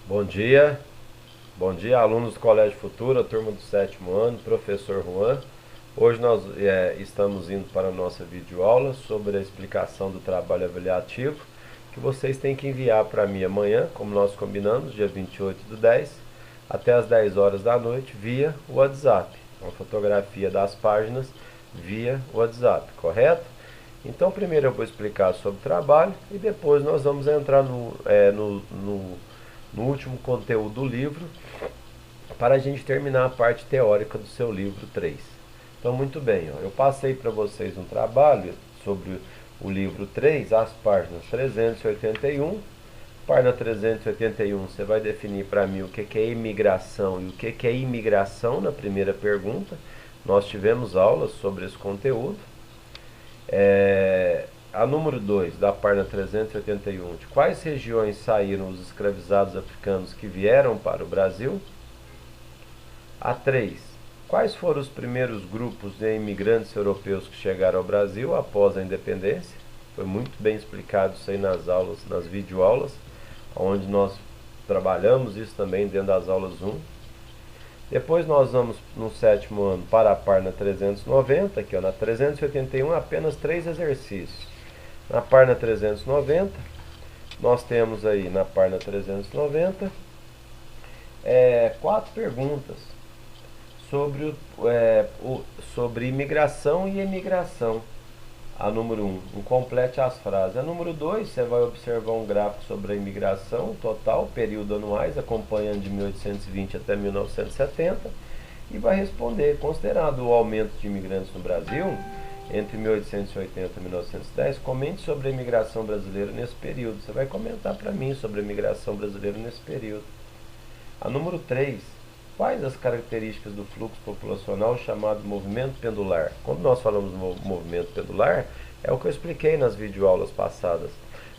Bom dia alunos do Colégio Futura, turma do sétimo ano, professor Juan. Hoje nós estamos indo para a nossa videoaula sobre a explicação do trabalho avaliativo, que vocês têm que enviar para mim amanhã, como nós combinamos, dia 28/10, até as 10 horas da noite, via WhatsApp. Uma fotografia das páginas via WhatsApp, correto? Então primeiro eu vou explicar sobre o trabalho e depois nós vamos entrar no último conteúdo do livro, para a gente terminar a parte teórica do seu livro 3. Então, muito bem, ó, eu passei para vocês um trabalho sobre o livro 3, as páginas 381. Página 381, você vai definir para mim o que é imigração e o que é imigração na primeira pergunta. Nós tivemos aulas sobre esse conteúdo. A número 2, da página 381, de quais regiões saíram os escravizados africanos que vieram para o Brasil? A 3, quais foram os primeiros grupos de imigrantes europeus que chegaram ao Brasil após a independência? Foi muito bem explicado isso aí nas aulas, nas videoaulas, onde nós trabalhamos isso também dentro das aulas 1. Depois nós vamos no sétimo ano para a página 390, aqui ó, na 381 apenas 3 exercícios. Na página 390, nós temos aí na página 390 4 perguntas sobre imigração e emigração. A número 1, complete as frases. A número 2, você vai observar um gráfico sobre a imigração total, período anuais, acompanhando de 1820 até 1970, e vai responder, considerado o aumento de imigrantes no Brasil, entre 1880 e 1910, comente sobre a imigração brasileira nesse período. Você vai comentar para mim sobre a imigração brasileira nesse período. A número 3, quais as características do fluxo populacional chamado movimento pendular? Quando nós falamos do movimento pendular, é o que eu expliquei nas videoaulas passadas.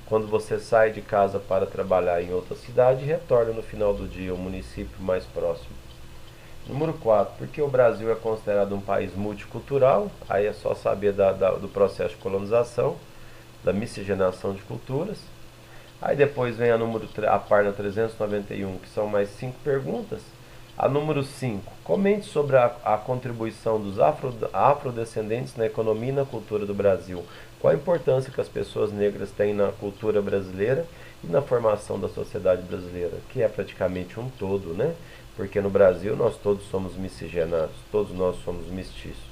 Quando você sai de casa para trabalhar em outra cidade e retorna no final do dia ao município mais próximo. Número 4, porque o Brasil é considerado um país multicultural? Aí é só saber do processo de colonização, da miscigenação de culturas. Aí depois vem a página 391, que são mais 5 perguntas. A número 5, comente sobre a contribuição dos afrodescendentes na economia e na cultura do Brasil. Qual a importância que as pessoas negras têm na cultura brasileira e na formação da sociedade brasileira, que é praticamente um todo, né? Porque no Brasil nós todos somos miscigenados, todos nós somos mestiços.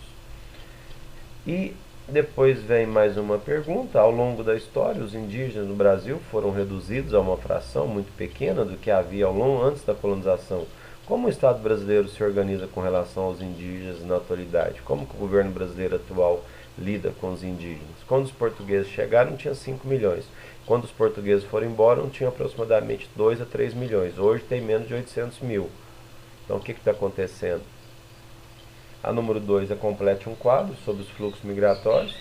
E depois vem mais uma pergunta. Ao longo da história, os indígenas no Brasil foram reduzidos a uma fração muito pequena do que havia antes da colonização. Como o Estado brasileiro se organiza com relação aos indígenas na atualidade? Como que o governo brasileiro atual lida com os indígenas? Quando os portugueses chegaram, tinha 5 milhões. Quando os portugueses foram embora, tinha aproximadamente 2 a 3 milhões. Hoje tem menos de 800 mil. Então, o que está acontecendo? A número 2 é complete um quadro sobre os fluxos migratórios.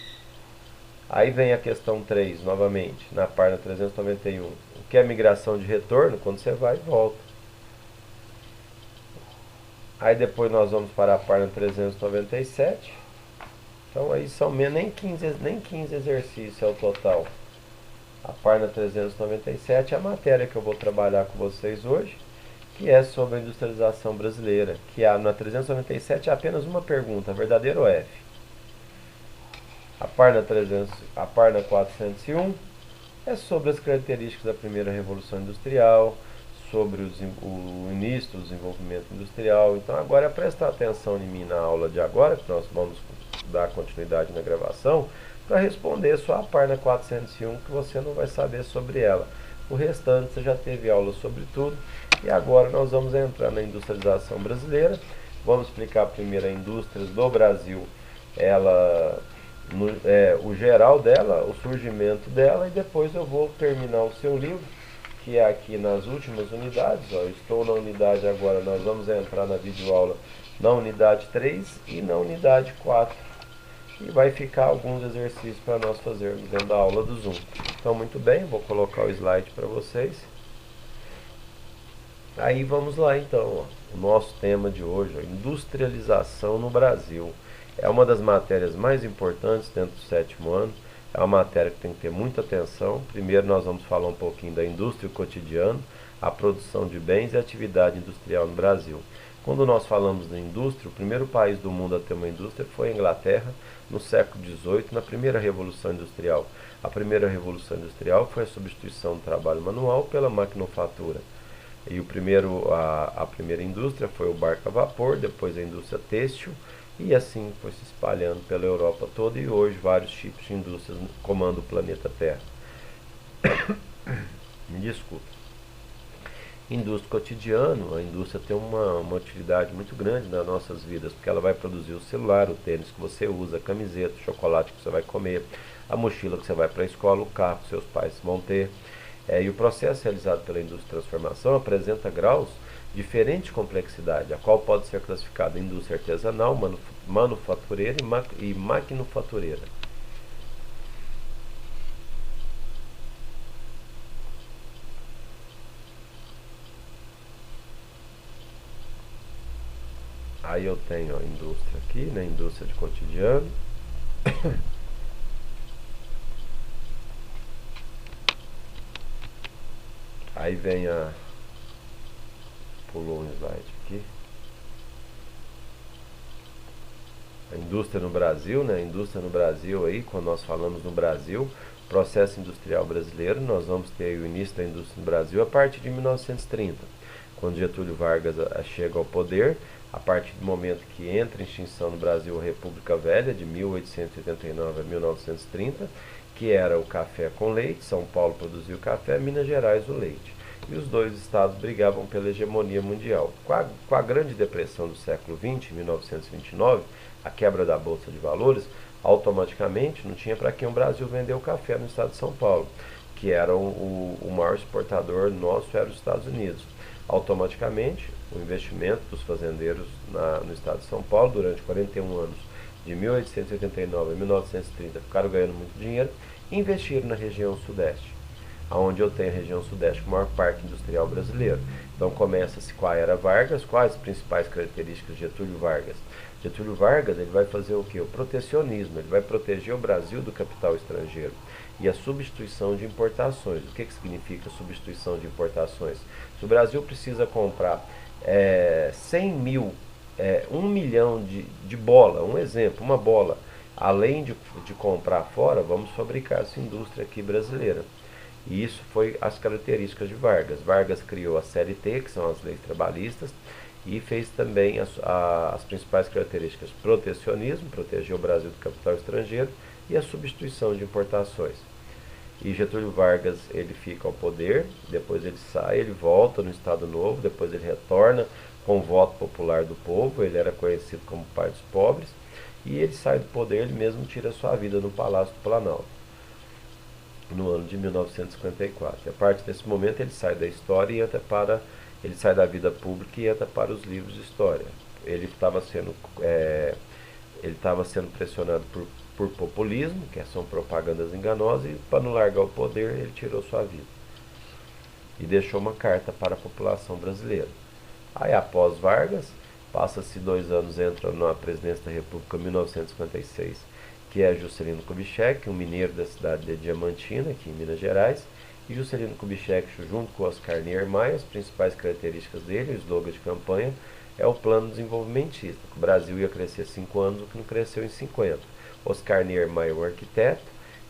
Aí vem a questão 3, novamente, na página 391. O que é migração de retorno? Quando você vai e volta. Aí depois nós vamos para a página 397. Então aí são nem 15 exercícios é o total. A página 397 é a matéria que eu vou trabalhar com vocês hoje, que é sobre a industrialização brasileira, que na 397 é apenas uma pergunta, verdadeiro ou F. A página 401 é sobre as características da primeira revolução industrial, sobre o início do desenvolvimento industrial. Então agora presta atenção em mim na aula de agora, que nós vamos dar continuidade na gravação, para responder só a página 401, que você não vai saber sobre ela. O restante você já teve aula sobre tudo. E agora nós vamos entrar na industrialização brasileira. Vamos explicar primeiro a indústria do Brasil, o geral dela, o surgimento dela, e depois eu vou terminar o seu livro, que é aqui nas últimas unidades. Ó, eu estou na unidade agora, nós vamos entrar na videoaula na unidade 3 e na unidade 4. E vai ficar alguns exercícios para nós fazermos dentro da aula do Zoom. Então, muito bem, vou colocar o slide para vocês. Aí vamos lá então, ó, o nosso tema de hoje, ó, industrialização no Brasil. É uma das matérias mais importantes dentro do sétimo ano. É uma matéria que tem que ter muita atenção. Primeiro nós vamos falar um pouquinho da indústria cotidiana, a produção de bens e a atividade industrial no Brasil. Quando nós falamos da indústria, o primeiro país do mundo a ter uma indústria foi a Inglaterra, no século XVIII, na primeira Revolução Industrial. A primeira Revolução Industrial foi a substituição do trabalho manual pela maquinofatura. E a primeira indústria foi o barco a vapor, depois a indústria têxtil, e assim foi se espalhando pela Europa toda, e hoje vários tipos de indústrias comandam o planeta Terra. Me desculpe. Indústria cotidiano, a indústria tem uma utilidade muito grande nas nossas vidas, porque ela vai produzir o celular, o tênis que você usa, a camiseta, o chocolate que você vai comer, a mochila que você vai para a escola, o carro que seus pais vão ter. E o processo realizado pela indústria de transformação apresenta graus de diferente complexidade, a qual pode ser classificada em indústria artesanal, manufatureira e maquinofatureira. Aí eu tenho a indústria aqui, né, indústria de cotidiano. Aí vem a... Pulou um slide aqui. A indústria no Brasil, né? A indústria no Brasil aí, quando nós falamos no Brasil, processo industrial brasileiro, nós vamos ter o início da indústria no Brasil a partir de 1930, quando Getúlio Vargas chega ao poder, a partir do momento que entra em extinção no Brasil a República Velha, de 1889 a 1930, que era o café com leite. São Paulo produzia o café, Minas Gerais o leite. E os dois estados brigavam pela hegemonia mundial. Com a Grande Depressão do século XX, 1929, a quebra da Bolsa de Valores, automaticamente não tinha para quem o Brasil vender o café no estado de São Paulo, que era o maior exportador nosso, era os Estados Unidos. Automaticamente, o investimento dos fazendeiros no estado de São Paulo durante 41 anos, de 1889 a 1930, ficaram ganhando muito dinheiro e investiram na região sudeste, onde eu tenho a região sudeste com o maior parque industrial brasileiro. Então começa-se com a era Vargas. Quais as principais características de Getúlio Vargas? Getúlio Vargas ele vai fazer o quê? O protecionismo, ele vai proteger o Brasil do capital estrangeiro. E a substituição de importações. O que significa substituição de importações? Se o Brasil precisa comprar 100 mil, 1 milhão de bola, um exemplo, uma bola, além de comprar fora, vamos fabricar essa indústria aqui brasileira. E isso foi as características de Vargas. Vargas criou a CLT, que são as leis trabalhistas, e fez também as principais características: protecionismo, protegeu o Brasil do capital estrangeiro, e a substituição de importações. E Getúlio Vargas ele fica ao poder, depois ele sai, ele volta no Estado Novo, depois ele retorna com o voto popular do povo. Ele era conhecido como pai dos pobres, e ele sai do poder, ele mesmo tira sua vida no Palácio do Planalto, no ano de 1954. E a partir desse momento ele sai da história e ele sai da vida pública e entra para os livros de história. Ele estava sendo pressionado por populismo, que são propagandas enganosas, e para não largar o poder ele tirou sua vida e deixou uma carta para a população brasileira. Aí após Vargas, passa-se 2 anos, entra na presidência da República em 1956, que é Juscelino Kubitschek, um mineiro da cidade de Diamantina, aqui em Minas Gerais. E Juscelino Kubitschek, junto com Oscar Niemeyer, as principais características dele, o slogan de campanha, é o plano desenvolvimentista, que o Brasil ia crescer 5 anos, o que não cresceu em 50. Oscar Niemeyer, o arquiteto,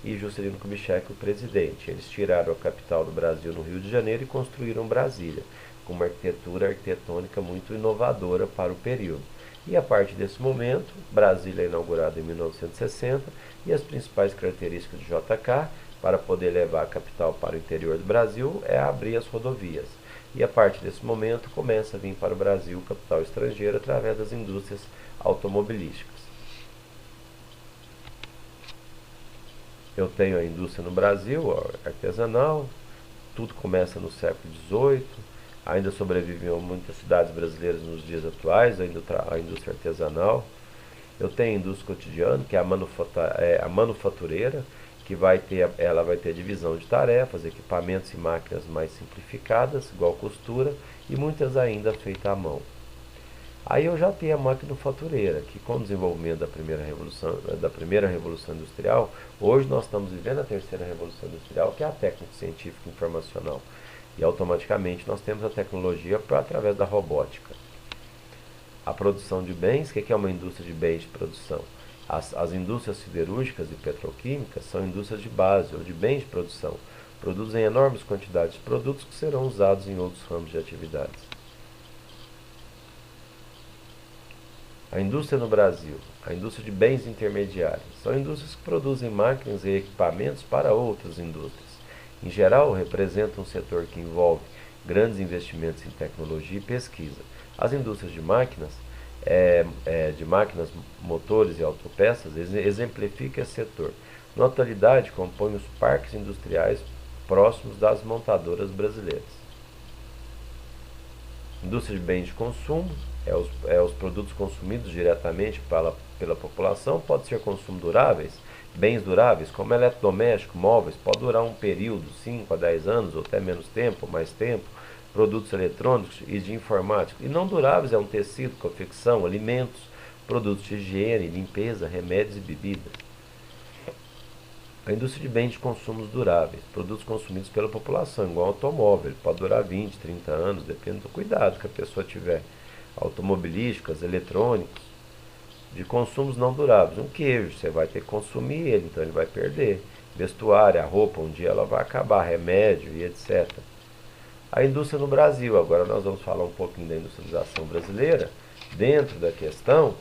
e Juscelino Kubitschek, o presidente. Eles tiraram a capital do Brasil no Rio de Janeiro e construíram Brasília, com uma arquitetura arquitetônica muito inovadora para o período. E a partir desse momento, Brasília é inaugurada em 1960, e as principais características de JK, para poder levar a capital para o interior do Brasil, é abrir as rodovias. E a partir desse momento começa a vir para o Brasil capital estrangeiro através das indústrias automobilísticas. Eu tenho a indústria no Brasil, artesanal, tudo começa no século XVIII, ainda sobrevivem muitas cidades brasileiras nos dias atuais, a indústria artesanal. Eu tenho a indústria cotidiana, que é a manufatureira, que ela vai ter divisão de tarefas, equipamentos e máquinas mais simplificadas, igual costura, e muitas ainda feitas à mão. Aí eu já tenho a maquinofatureira, que com o desenvolvimento da primeira revolução industrial, hoje nós estamos vivendo a terceira revolução industrial, que é a técnico-científica informacional. E automaticamente nós temos a tecnologia através da robótica. A produção de bens, o que é uma indústria de bens de produção? As indústrias siderúrgicas e petroquímicas são indústrias de base ou de bens de produção. Produzem enormes quantidades de produtos que serão usados em outros ramos de atividades. A indústria no Brasil, a indústria de bens intermediários, são indústrias que produzem máquinas e equipamentos para outras indústrias. Em geral, representam um setor que envolve grandes investimentos em tecnologia e pesquisa. As indústrias de máquinas, motores e autopeças exemplificam esse setor. Na atualidade, compõem os parques industriais próximos das montadoras brasileiras. Indústria de bens de consumo, os produtos consumidos diretamente pela população, pode ser consumo duráveis, bens duráveis, como eletrodoméstico, móveis, pode durar um período, 5 a 10 anos, ou até menos tempo, mais tempo, produtos eletrônicos e de informática. E não duráveis é um tecido, confecção, alimentos, produtos de higiene, limpeza, remédios e bebidas. A indústria de bens de consumos duráveis, produtos consumidos pela população, igual automóvel, ele pode durar 20, 30 anos, depende do cuidado que a pessoa tiver. Automobilísticas, eletrônicos, de consumos não duráveis. Um queijo, você vai ter que consumir ele, então ele vai perder. Vestuário, a roupa, um dia ela vai acabar, remédio e etc. A indústria no Brasil, agora nós vamos falar um pouquinho da industrialização brasileira. Dentro da questão,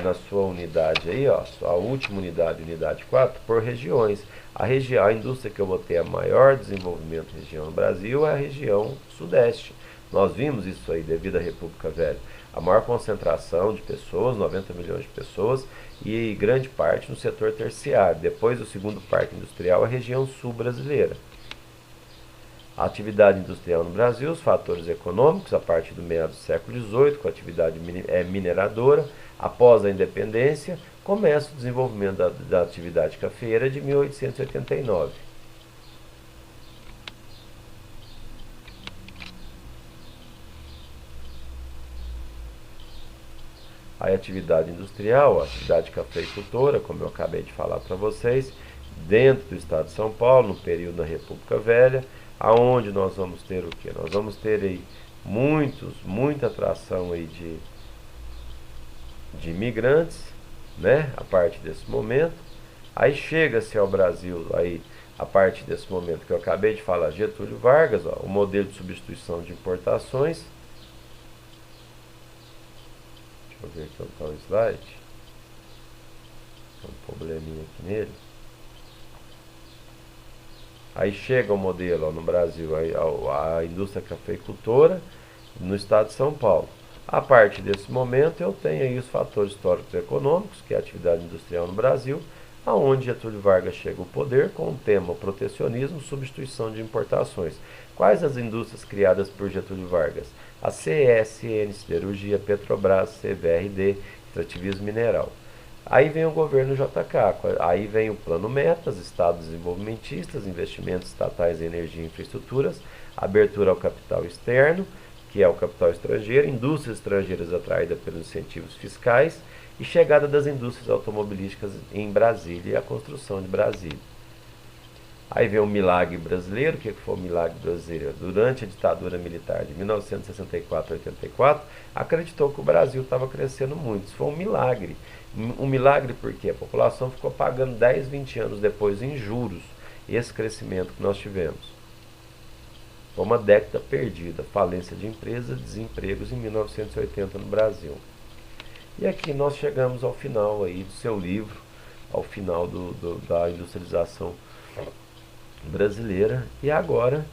na sua unidade aí, ó, a última unidade, unidade 4, por regiões. A indústria que eu botei a maior desenvolvimento região no Brasil é a região sudeste. Nós vimos isso aí devido à República Velha. A maior concentração de pessoas, 90 milhões de pessoas, e grande parte no setor terciário. Depois do segundo parque industrial, a região sul brasileira. A atividade industrial no Brasil, os fatores econômicos, a partir do meados do século XVIII, com a atividade mineradora. Após a independência, começa o desenvolvimento da atividade cafeeira de 1889. A atividade industrial, a atividade cafeicultora, como eu acabei de falar para vocês, dentro do estado de São Paulo, no período da República Velha, aonde nós vamos ter o quê? Nós vamos ter aí muita atração aí de imigrantes, né, a partir desse momento. Aí chega-se ao Brasil, aí, a partir desse momento que eu acabei de falar, Getúlio Vargas, ó, o modelo de substituição de importações. Deixa eu ver aqui onde está o slide. Tem um probleminha aqui nele. Aí chega o modelo, ó, no Brasil, a indústria cafeicultora no estado de São Paulo. A partir desse momento eu tenho aí os fatores históricos e econômicos, que é a atividade industrial no Brasil, aonde Getúlio Vargas chega ao poder com o tema protecionismo, substituição de importações. Quais as indústrias criadas por Getúlio Vargas? A CSN, Siderurgia, Petrobras, CVRD, Extrativismo Mineral. Aí vem o governo JK, aí vem o Plano Metas, Estados desenvolvimentistas, investimentos estatais em energia e infraestruturas, abertura ao capital externo, que é o capital estrangeiro, indústrias estrangeiras atraídas pelos incentivos fiscais e chegada das indústrias automobilísticas em Brasília e a construção de Brasília. Aí vem o milagre brasileiro. O que foi o milagre brasileiro? Durante a ditadura militar de 1964 a 84, acreditou que o Brasil estava crescendo muito. Isso foi um milagre. Um milagre porque a população ficou pagando 10, 20 anos depois em juros esse crescimento que nós tivemos. Foi uma década perdida, falência de empresas, desempregos em 1980 no Brasil. E aqui nós chegamos ao final aí do seu livro, ao final da industrialização brasileira. E agora,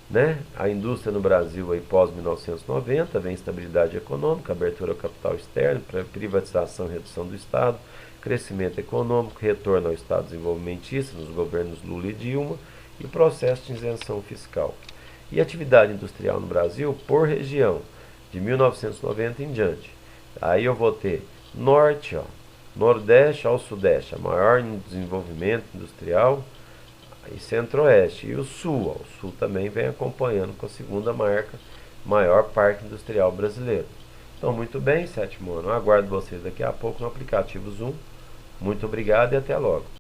né, a indústria no Brasil aí pós 1990, vem estabilidade econômica, abertura ao capital externo, privatização e redução do Estado, crescimento econômico, retorno ao Estado desenvolvimentista nos governos Lula e Dilma e processo de isenção fiscal. E atividade industrial no Brasil por região, de 1990 em diante. Aí eu vou ter norte, ó, nordeste ao sudeste, a maior desenvolvimento industrial, e centro-oeste. E o sul, ó, o sul também vem acompanhando com a segunda maior parque industrial brasileiro. Então, muito bem, sétimo ano. Aguardo vocês daqui a pouco no aplicativo Zoom. Muito obrigado e até logo.